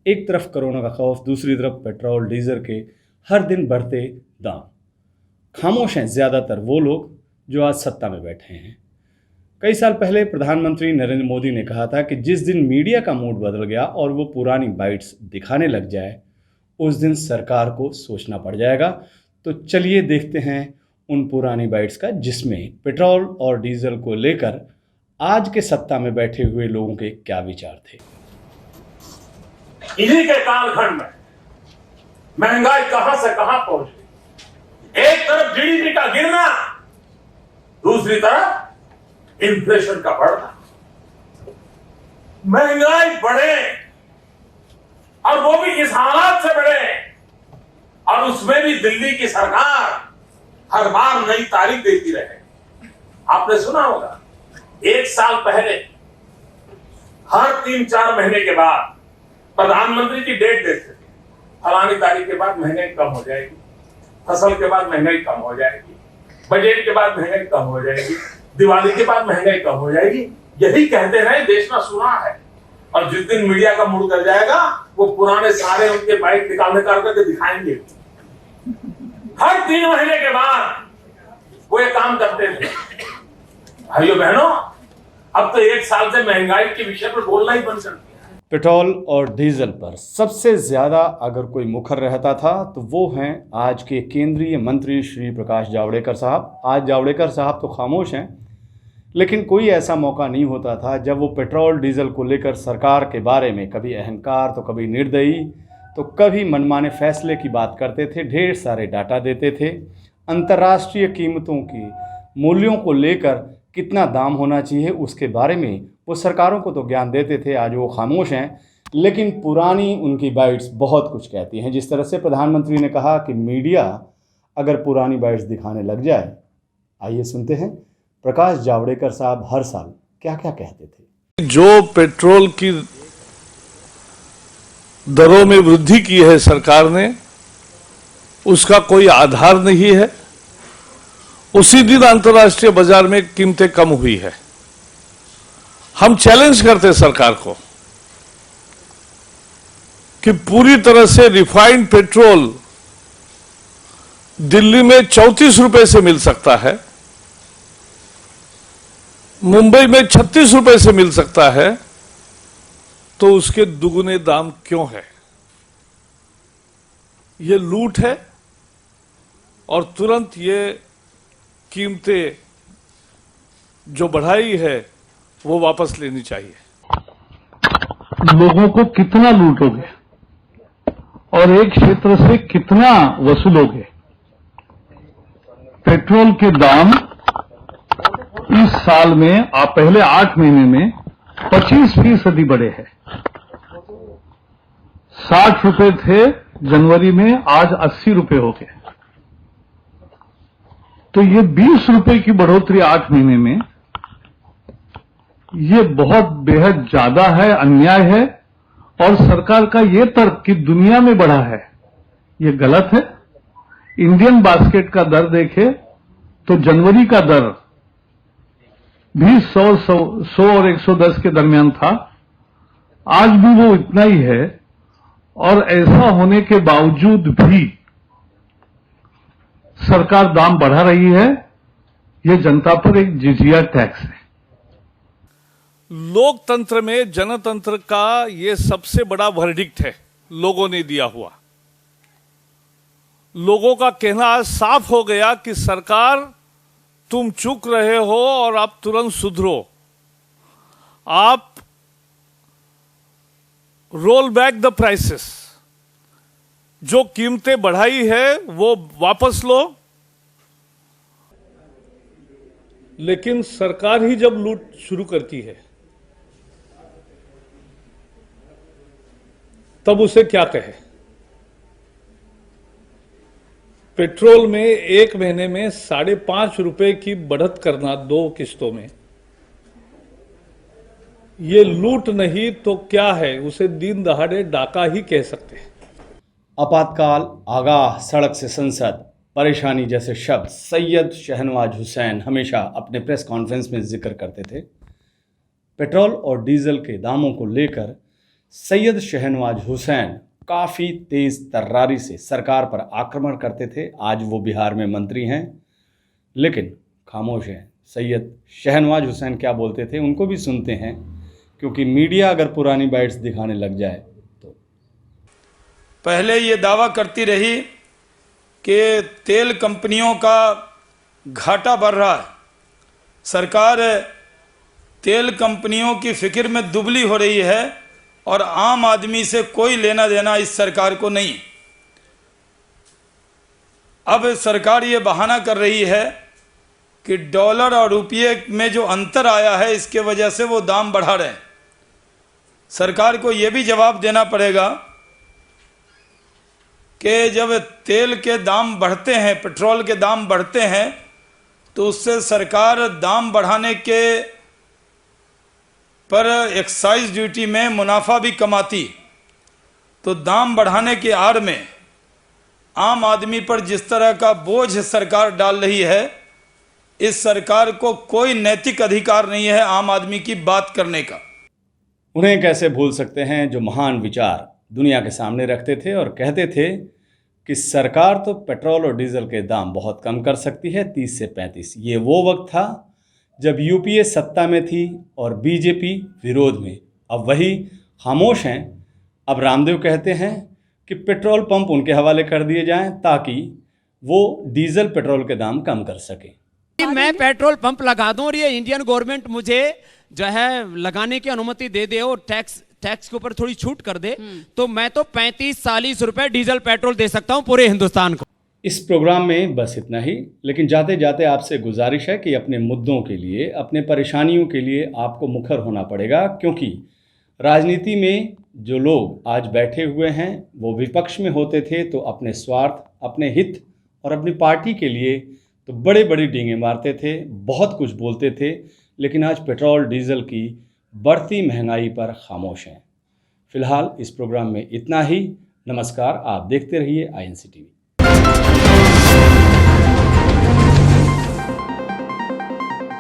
एक तरफ कोरोना का खौफ, दूसरी तरफ पेट्रोल डीजल के हर दिन बढ़ते दाम। खामोश हैं ज़्यादातर वो लोग जो आज सत्ता में बैठे हैं। कई साल पहले प्रधानमंत्री नरेंद्र मोदी ने कहा था कि जिस दिन मीडिया का मूड बदल गया और वो पुरानी बाइट्स दिखाने लग जाए, उस दिन सरकार को सोचना पड़ जाएगा। तो चलिए देखते हैं उन पुरानी बाइट्स का, जिसमें पेट्रोल और डीजल को लेकर आज के सत्ता में बैठे हुए लोगों के क्या विचार थे। इन्हीं के कालखंड में महंगाई कहां से कहां पहुंच गई। एक तरफ जीडीपी का गिरना, दूसरी तरफ इन्फ्लेशन का बढ़ना। महंगाई बढ़े और वो भी इस हालात से बढ़े, और उसमें भी दिल्ली की सरकार हर बार नई तारीख देती रहे। आपने सुना होगा, एक साल पहले हर 3-4 महीने के बाद प्रधानमंत्री की डेट देते थे, फलानी तारीख के बाद महंगाई कम हो जाएगी, फसल के बाद महंगाई कम हो जाएगी, बजट के बाद महंगाई कम हो जाएगी, दिवाली के बाद महंगाई कम हो जाएगी। यही कहते रहे, देश में सुना है। और जिस दिन मीडिया का मूड कर जाएगा, वो पुराने सारे उनके बाइक निकाल करके दिखाएंगे। हर 3 महीने के बाद वो ये काम करते थे। भाइयों बहनों, अब तो 1 साल से महंगाई के विषय पर बोलना ही बंद कर दिया। पेट्रोल और डीजल पर सबसे ज़्यादा अगर कोई मुखर रहता था तो वो हैं आज के केंद्रीय मंत्री श्री प्रकाश जावड़ेकर साहब। आज जावड़ेकर साहब तो खामोश हैं, लेकिन कोई ऐसा मौका नहीं होता था जब वो पेट्रोल डीजल को लेकर सरकार के बारे में कभी अहंकार तो कभी निर्दयी तो कभी मनमाने फैसले की बात करते थे। ढेर सारे डाटा देते थे, अंतर्राष्ट्रीय कीमतों की मूल्यों को लेकर कितना दाम होना चाहिए उसके बारे में वो सरकारों को तो ज्ञान देते थे। आज वो खामोश हैं, लेकिन पुरानी उनकी बाइट्स बहुत कुछ कहती हैं। जिस तरह से प्रधानमंत्री ने कहा कि मीडिया अगर पुरानी बाइट्स दिखाने लग जाए, आइए सुनते हैं प्रकाश जावड़ेकर साहब हर साल क्या क्या कहते थे। जो पेट्रोल की दरों में वृद्धि की है सरकार ने, उसका कोई आधार नहीं है। उसी दिन अंतर्राष्ट्रीय बाजार में कीमतें कम हुई है। हम चैलेंज करते सरकार को कि पूरी तरह से रिफाइंड पेट्रोल दिल्ली में 34 रुपए से मिल सकता है, मुंबई में 36 रुपए से मिल सकता है, तो उसके दुगुने दाम क्यों है? ये लूट है और तुरंत ये कीमतें जो बढ़ाई है वो वापस लेनी चाहिए। लोगों को कितना लूटोगे और एक क्षेत्र से कितना वसूलोगे? पेट्रोल के दाम इस साल में आप पहले 8 महीने में 25% बढ़े हैं। 60 रुपए थे जनवरी में, आज 80 रुपए हो गए। तो ये 20 रुपए की बढ़ोतरी 8 महीने में, ये बहुत बेहद ज्यादा है, अन्याय है। और सरकार का ये तर्क कि दुनिया में बढ़ा है, ये गलत है। इंडियन बास्केट का दर देखे तो जनवरी का दर भी 100 और 110 के दरमियान था, आज भी वो इतना ही है। और ऐसा होने के बावजूद भी सरकार दाम बढ़ा रही है। ये जनता पर एक जिजिया टैक्स है। लोकतंत्र में जनतंत्र का ये सबसे बड़ा वर्डिक्ट है, लोगों ने दिया हुआ। लोगों का कहना आज साफ हो गया कि सरकार तुम चूक रहे हो और आप तुरंत सुधरो। आप रोल बैक द प्राइसेस, जो कीमतें बढ़ाई है वो वापस लो। लेकिन सरकार ही जब लूट शुरू करती है तब उसे क्या कहे? पेट्रोल में 1 महीने में 5.5 रुपए की बढ़त करना 2 किस्तों में, ये लूट नहीं तो क्या है? उसे दिन दहाड़े डाका ही कह सकते हैं। आपातकाल, आगाह, सड़क से संसद, परेशानी जैसे शब्द सैयद शहनवाज हुसैन हमेशा अपने प्रेस कॉन्फ्रेंस में जिक्र करते थे। पेट्रोल और डीजल के दामों को लेकर सैयद शहनवाज हुसैन काफ़ी तेज़ तर्रारी से सरकार पर आक्रमण करते थे। आज वो बिहार में मंत्री हैं, लेकिन खामोश हैं। सैयद शहनवाज हुसैन क्या बोलते थे उनको भी सुनते हैं, क्योंकि मीडिया अगर पुरानी बाइट्स दिखाने लग जाए तो। पहले ये दावा करती रही कि तेल कंपनियों का घाटा बढ़ रहा है, सरकार तेल कंपनियों की फिक्र में दुबली हो रही है और आम आदमी से कोई लेना देना इस सरकार को नहीं। अब सरकार ये बहाना कर रही है कि डॉलर और रुपये में जो अंतर आया है इसके वजह से वो दाम बढ़ा रहे हैं। सरकार को ये भी जवाब देना पड़ेगा कि जब तेल के दाम बढ़ते हैं, पेट्रोल के दाम बढ़ते हैं, तो उससे सरकार दाम बढ़ाने के पर एक्साइज ड्यूटी में मुनाफा भी कमाती, तो दाम बढ़ाने की आड़ में आम आदमी पर जिस तरह का बोझ सरकार डाल रही है, इस सरकार को कोई नैतिक अधिकार नहीं है आम आदमी की बात करने का। उन्हें कैसे भूल सकते हैं जो महान विचार दुनिया के सामने रखते थे और कहते थे कि सरकार तो पेट्रोल और डीजल के दाम बहुत कम कर सकती है 30 से 35। ये वो वक्त था जब यूपीए सत्ता में थी और बीजेपी विरोध में। अब वही खामोश हैं। अब रामदेव कहते हैं कि पेट्रोल पंप उनके हवाले कर दिए जाएं ताकि वो डीजल पेट्रोल के दाम कम कर सकें। मैं पेट्रोल पंप लगा दूं और ये इंडियन गवर्नमेंट मुझे जो है लगाने की अनुमति दे दे और टैक्स के ऊपर थोड़ी छूट कर दे, तो मैं तो 35-40 रुपए डीजल पेट्रोल दे सकता हूं पूरे हिंदुस्तान को। इस प्रोग्राम में बस इतना ही, लेकिन जाते जाते आपसे गुजारिश है कि अपने मुद्दों के लिए, अपने परेशानियों के लिए आपको मुखर होना पड़ेगा, क्योंकि राजनीति में जो लोग आज बैठे हुए हैं वो विपक्ष में होते थे तो अपने स्वार्थ, अपने हित और अपनी पार्टी के लिए तो बड़े बड़ी डींगे मारते थे, बहुत कुछ बोलते थे, लेकिन आज पेट्रोल डीजल की बढ़ती महंगाई पर खामोश हैं। फिलहाल इस प्रोग्राम में इतना ही। नमस्कार, आप देखते रहिए INC TV।